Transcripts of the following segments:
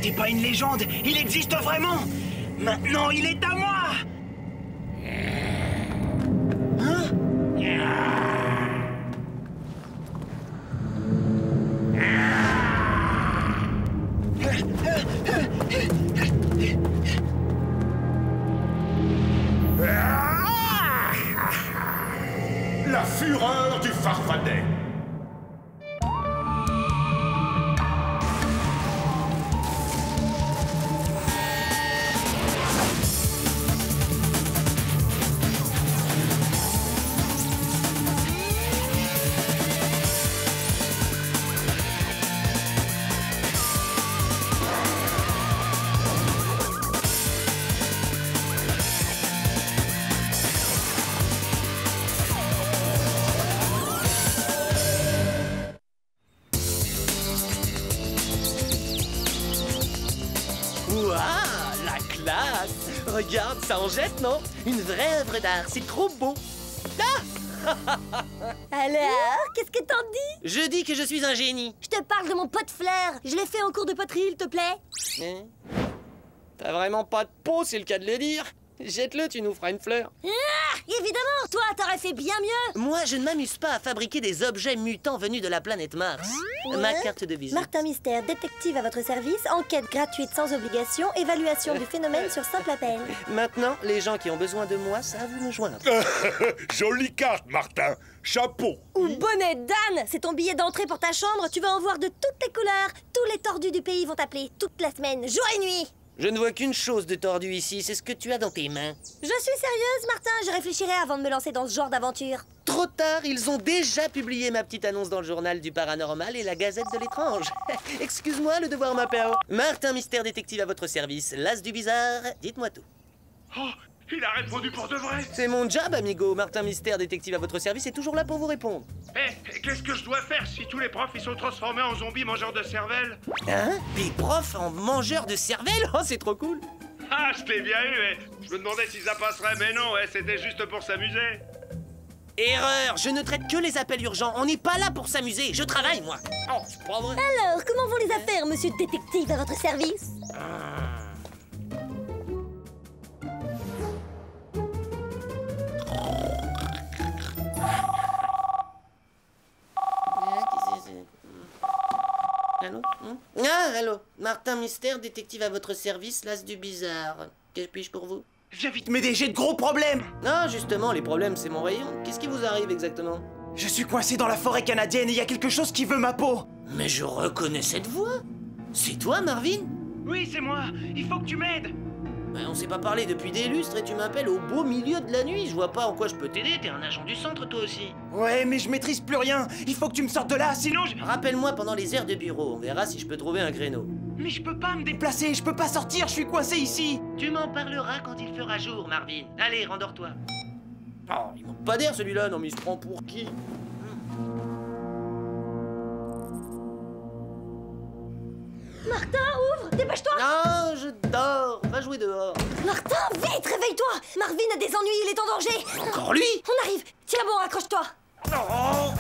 n'était pas une légende, il existe vraiment. Maintenant, il est à moi. Hein? La fureur du Farfadet. Waouh, la classe! Regarde, ça en jette, non? Une vraie œuvre d'art, c'est trop beau! Ah! Alors, qu'est-ce que t'en dis? Je dis que je suis un génie! Je te parle de mon pot de fleurs. Je l'ai fait en cours de poterie, il te plaît? Hein? T'as vraiment pas de peau, c'est le cas de le dire! Jette-le, tu nous feras une fleur! Ah, évidemment, toi, t'aurais fait bien mieux. Moi, je ne m'amuse pas à fabriquer des objets mutants venus de la planète Mars. Ma carte de visite. Martin Mystère, détective à votre service, enquête gratuite sans obligation, évaluation du phénomène sur simple appel. Maintenant, les gens qui ont besoin de moi savent où me joindre. Jolie carte, Martin. Chapeau. Ou bonnet d'âne, c'est ton billet d'entrée pour ta chambre, tu vas en voir de toutes les couleurs. Tous les tordus du pays vont t'appeler toute la semaine, jour et nuit. Je ne vois qu'une chose de tordu ici, c'est ce que tu as dans tes mains. Je suis sérieuse, Martin, je réfléchirai avant de me lancer dans ce genre d'aventure. Trop tard, ils ont déjà publié ma petite annonce dans le journal du paranormal et la gazette de l'étrange. Excuse-moi, le devoir m'appelle. Martin Mystère, détective à votre service, l'as du bizarre, dites-moi tout. Oh, il a répondu pour de vrai. C'est mon job, amigo. Martin Mystère, détective à votre service, est toujours là pour vous répondre. Eh, qu'est-ce que je dois faire si tous les profs ils sont transformés en zombies mangeurs de cervelle? Hein? Des profs en mangeurs de cervelle? Oh, c'est trop cool. Ah, je t'ai bien eu, mais je me demandais si ça passerait, mais non, ouais, c'était juste pour s'amuser. Erreur, je ne traite que les appels urgents. On n'est pas là pour s'amuser. Je travaille, moi. Oh, c'est pas vrai. Alors, comment vont les affaires, monsieur le détective à votre service? Allô? Ah, allô. Martin Mystère, détective à votre service, l'as du bizarre. Que puis-je pour vous? Viens vite m'aider, j'ai de gros problèmes. Non, justement, les problèmes, c'est mon rayon. Qu'est-ce qui vous arrive exactement? Je suis coincé dans la forêt canadienne et il y a quelque chose qui veut ma peau. Mais je reconnais cette voix. C'est toi, Marvin? Oui, c'est moi. Il faut que tu m'aides. On s'est pas parlé depuis des lustres et tu m'appelles au beau milieu de la nuit. Je vois pas en quoi je peux t'aider. T'es un agent du centre, toi aussi. Ouais, mais je maîtrise plus rien. Il faut que tu me sortes de là, sinon je... Rappelle-moi pendant les heures de bureau. On verra si je peux trouver un créneau. Mais je peux pas me déplacer, je peux pas sortir, je suis coincé ici. Tu m'en parleras quand il fera jour, Marvin. Allez, rendors-toi. Oh, il manque pas d'air celui-là. Non, mais il se prend pour qui? Martin, ouvre, dépêche-toi. Non, je dors. Va jouer dehors. Martin, vite, réveille-toi. Marvin a des ennuis, il est en danger. Encore lui? On arrive. Tiens bon, accroche-toi. Non.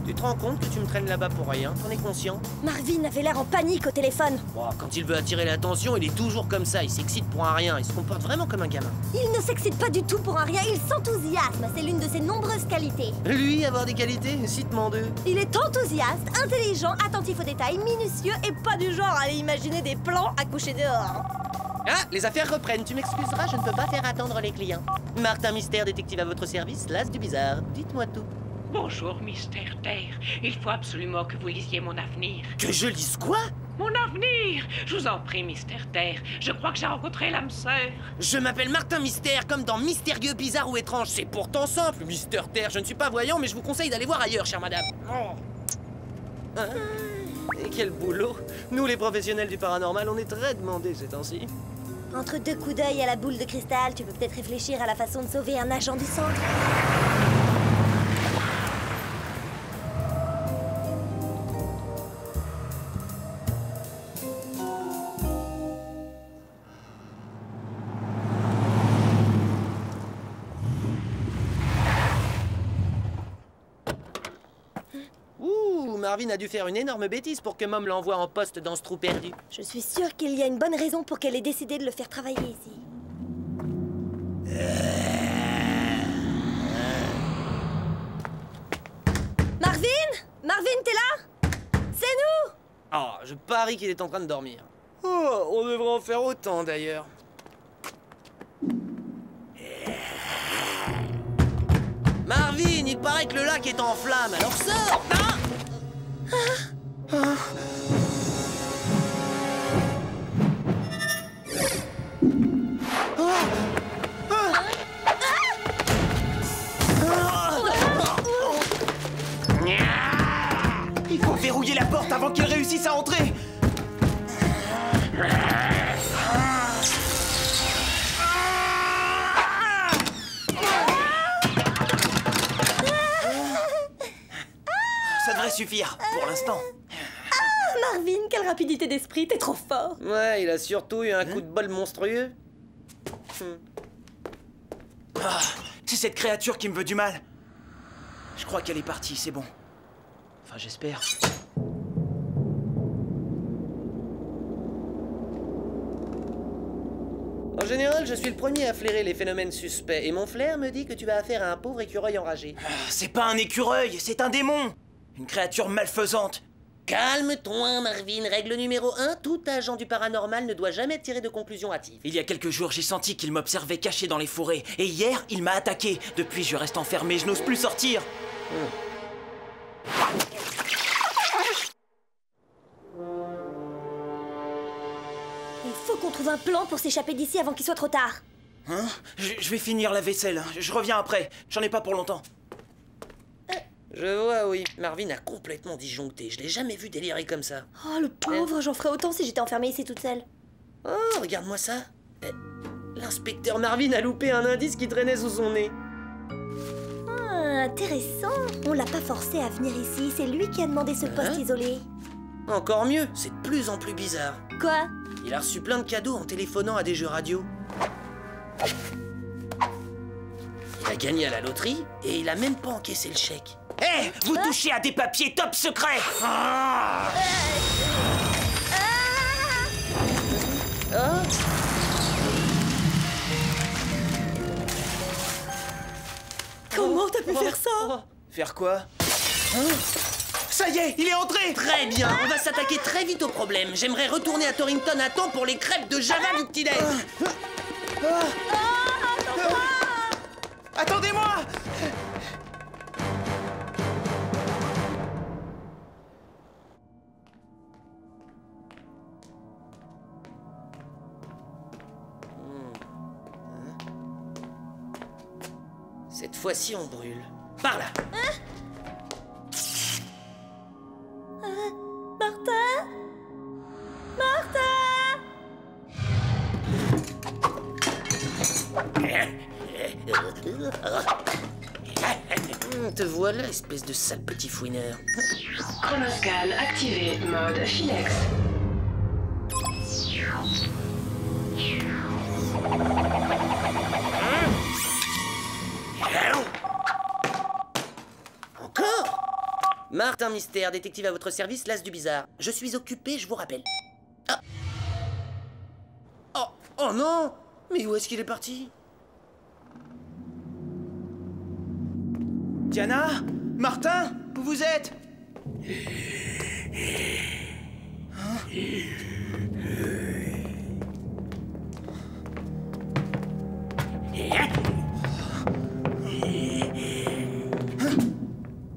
Tu te rends compte que tu me traînes là-bas pour rien? T'en es conscient? Marvin avait l'air en panique au téléphone. Bon, quand il veut attirer l'attention, il est toujours comme ça. Il s'excite pour un rien. Il se comporte vraiment comme un gamin. Il ne s'excite pas du tout pour un rien, il s'enthousiasme. C'est l'une de ses nombreuses qualités. Lui, avoir des qualités? Cite-m'en deux. Il est enthousiaste, intelligent, attentif aux détails, minutieux et pas du genre à aller imaginer des plans à coucher dehors. Ah, les affaires reprennent. Tu m'excuseras, je ne peux pas faire attendre les clients. Martin Mystère, détective à votre service, l'as du bizarre. Dites-moi tout. Bonjour, Mystère Terre. Il faut absolument que vous lisiez mon avenir. Que je lise quoi? Mon avenir! Je vous en prie, Mystère Terre. Je crois que j'ai rencontré l'âme sœur. Je m'appelle Martin Mystère, comme dans Mystérieux, Bizarre ou Étrange. C'est pourtant simple, Mystère Terre. Je ne suis pas voyant, mais je vous conseille d'aller voir ailleurs, chère madame. Oh. Hein? Et quel boulot! Nous, les professionnels du paranormal, on est très demandés ces temps-ci. Entre deux coups d'œil à la boule de cristal, tu peux peut-être réfléchir à la façon de sauver un agent du centre. Marvin a dû faire une énorme bêtise pour que Mom l'envoie en poste dans ce trou perdu. Je suis sûre qu'il y a une bonne raison pour qu'elle ait décidé de le faire travailler ici. Marvin? Marvin, t'es là? C'est nous! Oh, je parie qu'il est en train de dormir. Oh, on devrait en faire autant d'ailleurs. Marvin, il paraît que le lac est en flammes, alors sors! Il faut verrouiller la porte avant qu'il réussisse à entrer. Ça devrait suffire, pour l'instant. Marvin, quelle rapidité d'esprit, t'es trop fort! Ouais, il a surtout eu un coup de bol monstrueux. Ah, c'est cette créature qui me veut du mal. Je crois qu'elle est partie, c'est bon. Enfin, j'espère. En général, je suis le premier à flairer les phénomènes suspects, et mon flair me dit que tu vas affaire à un pauvre écureuil enragé. Ah, c'est pas un écureuil, c'est un démon. Une créature malfaisante. Calme-toi, Marvin. Règle numéro 1, tout agent du paranormal ne doit jamais tirer de conclusions hâtives. Il y a quelques jours, j'ai senti qu'il m'observait caché dans les forêts. Et hier, il m'a attaqué. Depuis, je reste enfermé, je n'ose plus sortir. Il faut qu'on trouve un plan pour s'échapper d'ici avant qu'il soit trop tard. Hein? Je vais finir la vaisselle. Je reviens après. J'en ai pas pour longtemps. Je vois, oui. Marvin a complètement disjoncté. Je l'ai jamais vu délirer comme ça. Oh, le pauvre, j'en ferais autant si j'étais enfermée ici toute seule. Oh, regarde-moi ça. L'inspecteur Marvin a loupé un indice qui traînait sous son nez. Ah, intéressant. On l'a pas forcé à venir ici, c'est lui qui a demandé ce poste isolé. Encore mieux, c'est de plus en plus bizarre. Quoi? Il a reçu plein de cadeaux en téléphonant à des jeux radio. Il a gagné à la loterie et il a même pas encaissé le chèque. Hé, vous touchez à des papiers top secrets. Comment t'as pu faire ça? Faire quoi? Ça y est, il est entré. Très bien, on va s'attaquer très vite au problème. J'aimerais retourner à Torrington à temps pour les crêpes de Java du petit-déj. Attendez-moi. Cette fois-ci, on brûle. Par là. Martin? Martin? Te voilà, espèce de sale petit fouineur. Chronoscan activé, mode Philex. Encore? Martin Mystère, détective à votre service, l'as du bizarre. Je suis occupé, je vous rappelle. Ah. Oh non! Mais où est-ce qu'il est parti? Diana? Martin? Où vous êtes?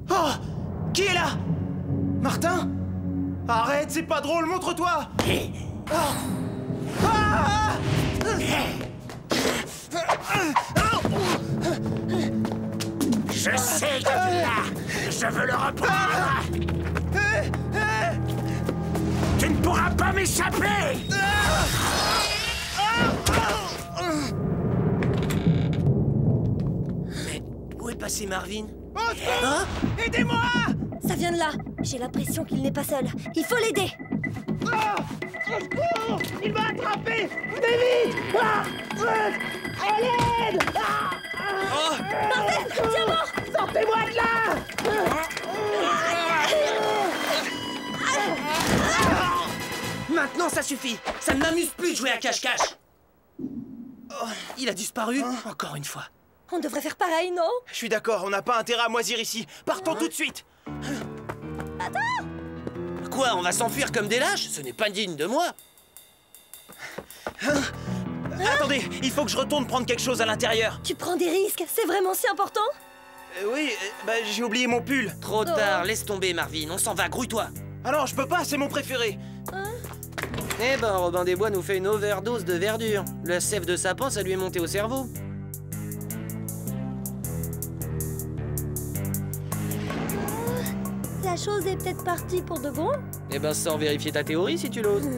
Oh! Qui est là? Martin? Arrête, c'est pas drôle, montre-toi! Oh! Ah! Je sais que tu l'as. Je veux le reprendre. Tu ne pourras pas m'échapper. Mais où est passé Marvin? Hein? Aidez-moi! Ça vient de là. J'ai l'impression qu'il n'est pas seul. Il faut l'aider. Il m'a attrapé! David! À l'aide! Martin, tiens bon! Sortez-moi de là! Non, ça suffit. Ça ne m'amuse plus de jouer à cache-cache. Oh, il a disparu, encore une fois. On devrait faire pareil, non? Je suis d'accord, on n'a pas intérêt à moisir ici. Partons tout de suite. Quoi, on va s'enfuir comme des lâches? Ce n'est pas digne de moi. Attendez, il faut que je retourne prendre quelque chose à l'intérieur. Tu prends des risques, c'est vraiment si important? Oui, bah j'ai oublié mon pull. Trop tard, laisse tomber, Marvin. On s'en va, grouille-toi. Ah non, je peux pas, c'est mon préféré. Eh ben, Robin des Bois nous fait une overdose de verdure. La sève de sapin, ça lui est monté au cerveau. La chose est peut-être partie pour de bon? Eh ben, sors vérifier ta théorie si tu l'oses.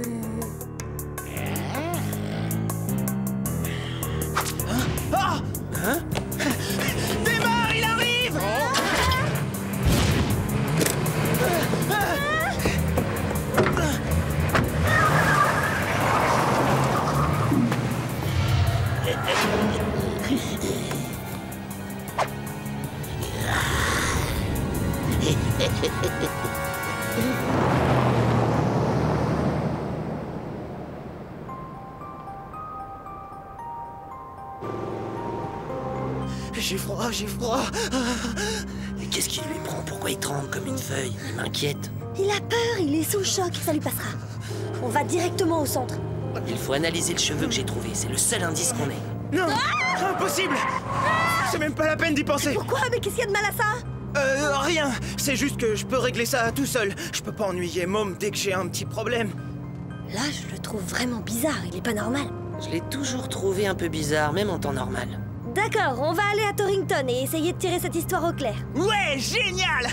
Ah! Hein? Démarre, il arrive! J'ai froid, j'ai froid. Mais qu'est-ce qui lui prend? Pourquoi il tremble comme une feuille? Il m'inquiète. Il a peur, il est sous choc, ça lui passera. On va directement au centre. Il faut analyser le cheveu que j'ai trouvé. C'est le seul indice qu'on ait. Non! Impossible! C'est même pas la peine d'y penser. Pourquoi? Mais qu'est-ce qu'il y a de mal à ça? Rien. C'est juste que je peux régler ça tout seul. Je peux pas ennuyer Mom dès que j'ai un petit problème. Là, je le trouve vraiment bizarre, il est pas normal. Je l'ai toujours trouvé un peu bizarre, même en temps normal. D'accord, on va aller à Torrington et essayer de tirer cette histoire au clair. Ouais, génial!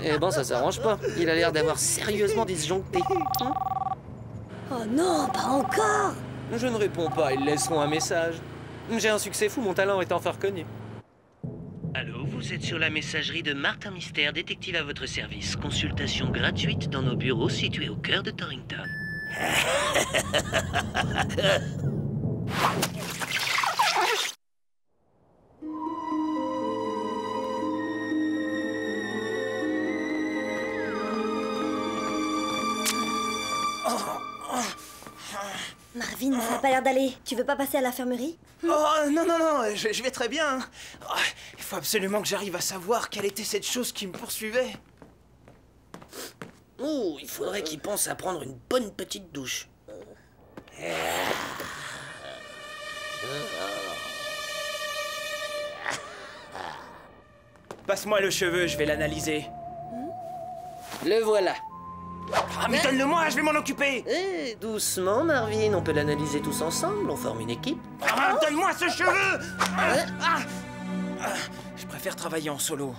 Eh ben, ça s'arrange pas. Il a l'air d'avoir sérieusement disjoncté. Oh non, pas encore! Je ne réponds pas, ils laisseront un message. J'ai un succès fou, mon talent est enfin reconnu. Allô, vous êtes sur la messagerie de Martin Mystère, détective à votre service. Consultation gratuite dans nos bureaux situés au cœur de Torrington. Marvin, ça a pas l'air d'aller. Tu veux pas passer à l'infirmerie? Oh non, non, non, je vais très bien. Oh, il faut absolument que j'arrive à savoir quelle était cette chose qui me poursuivait. Oh, il faudrait qu'il pense à prendre une bonne petite douche. Passe-moi le cheveu, je vais l'analyser. Le voilà. Ah, mais donne-le-moi, je vais m'en occuper. Eh, doucement, Marvin, on peut l'analyser tous ensemble, on forme une équipe. Ah, donne-moi ce cheveu. Je préfère travailler en solo.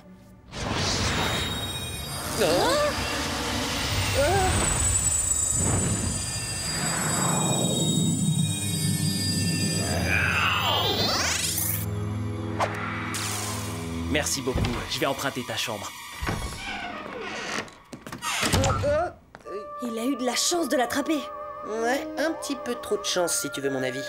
Merci beaucoup, je vais emprunter ta chambre. Il a eu de la chance de l'attraper. Ouais, un petit peu trop de chance si tu veux mon avis.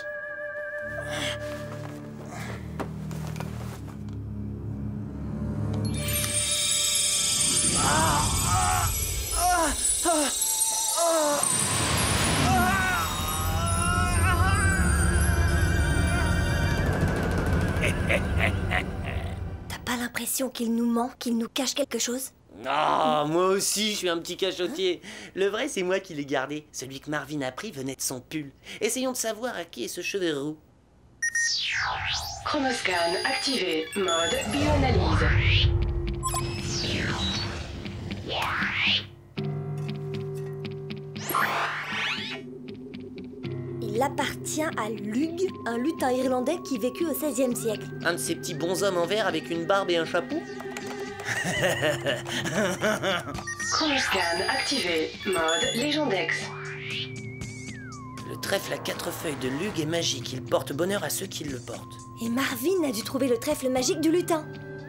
T'as pas l'impression qu'il nous ment, qu'il nous cache quelque chose? Ah, moi aussi, je suis un petit cachotier. Le vrai, c'est moi qui l'ai gardé. Celui que Marvin a pris venait de son pull. Essayons de savoir à qui est ce cheveu roux. Chronoscan activé. Mode bioanalyse. Il appartient à Lug, un lutin irlandais qui vécut au XVIe siècle. Un de ces petits bonshommes en verre avec une barbe et un chapeau. Chronoscan activé. Mode Légendex. Le trèfle à 4 feuilles de Lug est magique. Il porte bonheur à ceux qui le portent. Et Marvin a dû trouver le trèfle magique du lutin.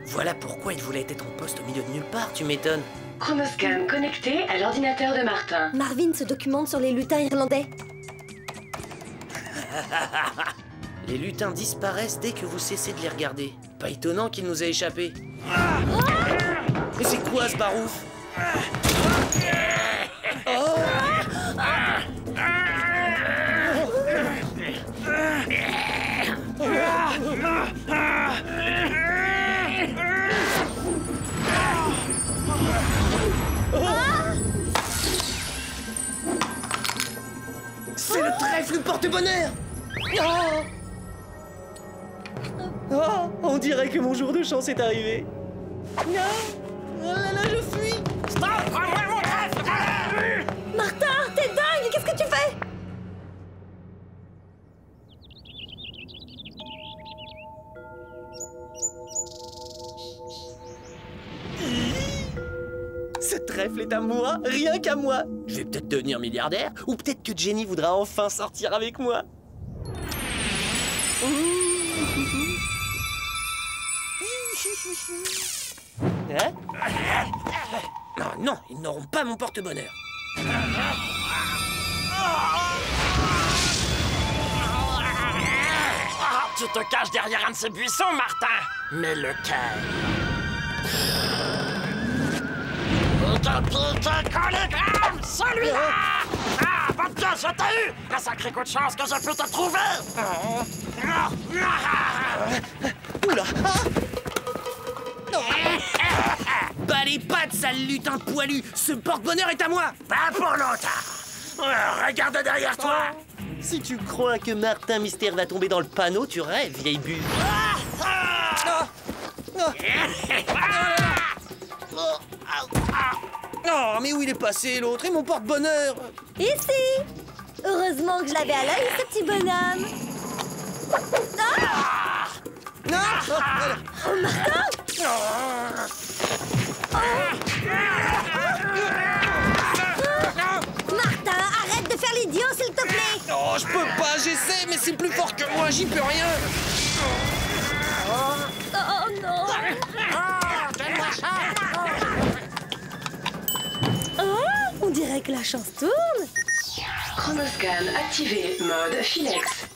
Voilà pourquoi il voulait être en poste au milieu de nulle part, tu m'étonnes. Chronoscan connecté à l'ordinateur de Martin. Marvin se documente sur les lutins irlandais. Les lutins disparaissent dès que vous cessez de les regarder. Pas étonnant qu'il nous ait échappé. Mais c'est quoi ce barouf? porte-bonheur. Oh! Oh, on dirait que mon jour de chance est arrivé. Non! Oh là là, je fuis! Stop! Prends-moi mon trèfle! Martin, t'es dingue! Qu'est-ce que tu fais? Ce trèfle est à moi, rien qu'à moi. Je vais peut-être devenir milliardaire, ou peut-être que Jenny voudra enfin sortir avec moi. Hein? Non, non, ils n'auront pas mon porte-bonheur. Tu te caches derrière un de ces buissons, Martin. Mais lequel? Pique, collégramme, celui-là! Ah, bonne pièce, je t'ai eu! Un sacré coup de chance que je peux te trouver! Oula! Bah les pattes, sale lutin poilu! Ce porte-bonheur est à moi! Pas pour longtemps! Regarde derrière toi! Si tu crois que Martin Mystère va tomber dans le panneau, tu rêves, vieille buse. Oh, mais où il est passé, l'autre? Et mon porte-bonheur? Ici! Heureusement que je l'avais à l'œil, ce petit bonhomme. Ah! Oh, Martin! Martin, arrête de faire l'idiot, s'il te plaît! Oh, je peux pas, j'essaie, mais c'est plus fort que moi, j'y peux rien. Oh non! Donne-moi ça! Oh, on dirait que la chance tourne. Chronoscan activé, mode Philex.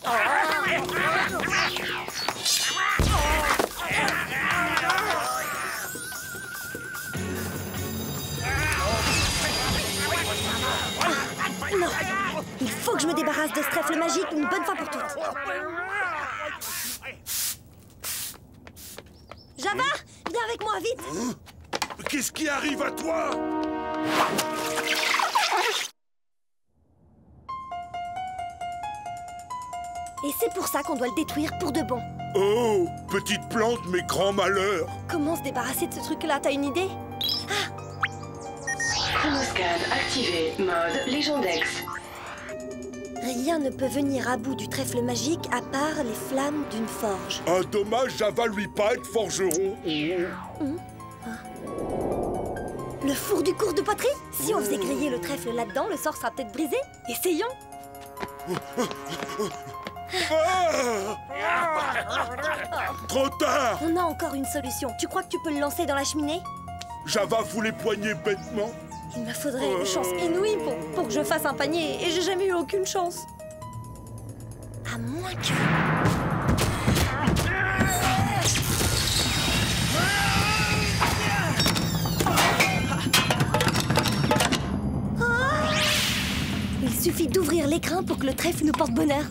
Non, il faut que je me débarrasse de ce trèfle magique une bonne fois pour toutes. Java, viens avec moi, vite. Qu'est-ce qui arrive à toi? Et c'est pour ça qu'on doit le détruire pour de bon. Oh, petite plante, mais grand malheur. Comment se débarrasser de ce truc-là? T'as une idée? Chronoscan activé, mode Légendex. Rien ne peut venir à bout du trèfle magique à part les flammes d'une forge. Un dommage, Java lui pas être forgeron. Le four du cours de poterie? Si on faisait griller le trèfle là-dedans, le sort sera peut-être brisé. Essayons. Trop tard. On a encore une solution. Tu crois que tu peux le lancer dans la cheminée? Java fout les poignets bêtement. Il me faudrait une chance inouïe pour que je fasse un panier, et j'ai jamais eu aucune chance. À moins que... Ah! Il suffit d'ouvrir l'écrin pour que le trèfle nous porte bonheur.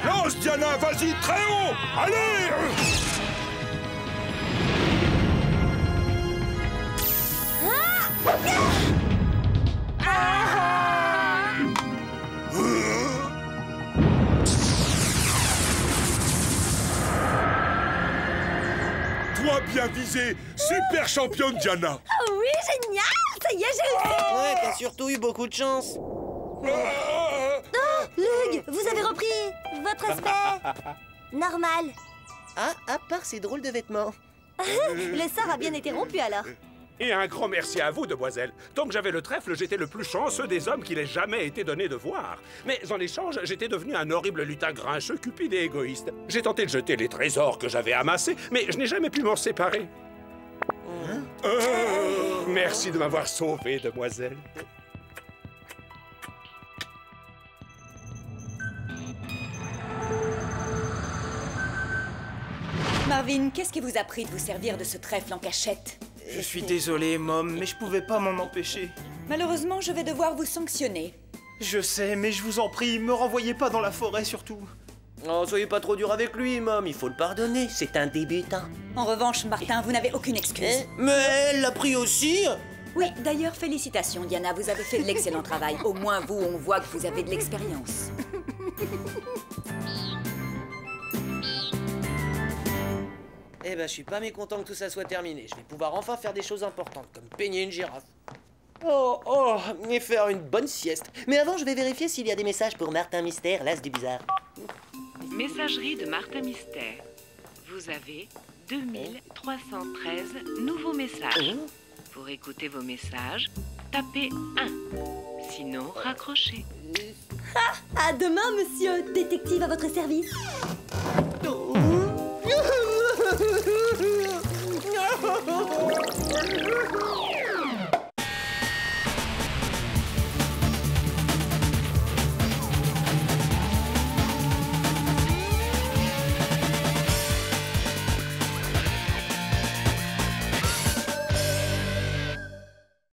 Lance, Diana, vas-y, très haut. Allez. Toi, bien visé. Super championne, Diana. Ah oui, génial! Ça y est, j'ai réussi! Ouais, t'as surtout eu beaucoup de chance. Oh, Lug, vous avez repris votre aspect normal. Ah, à part ces drôles de vêtements. Le sort a bien été rompu alors. Et un grand merci à vous, demoiselle. Tant que j'avais le trèfle, j'étais le plus chanceux des hommes qu'il ait jamais été donné de voir. Mais en échange, j'étais devenu un horrible lutin grincheux, cupide et égoïste. J'ai tenté de jeter les trésors que j'avais amassés, mais je n'ai jamais pu m'en séparer. Merci de m'avoir sauvé, demoiselle. Marvin, qu'est-ce qui vous a pris de vous servir de ce trèfle en cachette? Je suis désolé, Mom, mais je pouvais pas m'en empêcher. Malheureusement, je vais devoir vous sanctionner. Je sais, mais je vous en prie, me renvoyez pas dans la forêt surtout. Oh, soyez pas trop dur avec lui, Mom, il faut le pardonner, c'est un débutant. En revanche, Martin, vous n'avez aucune excuse. Mais elle l'a pris aussi. Oui, d'ailleurs, félicitations, Diana, vous avez fait de l'excellent travail. Au moins, vous, on voit que vous avez de l'expérience. Eh ben, je suis pas mécontent que tout ça soit terminé. Je vais pouvoir enfin faire des choses importantes, comme peigner une girafe. Oh, et faire une bonne sieste. Mais avant, je vais vérifier s'il y a des messages pour Martin Mystère, l'as du bizarre. Messagerie de Martin Mystère. Vous avez 2313 nouveaux messages. Pour écouter vos messages, tapez 1. Sinon, raccrochez. À demain, monsieur. Détective à votre service.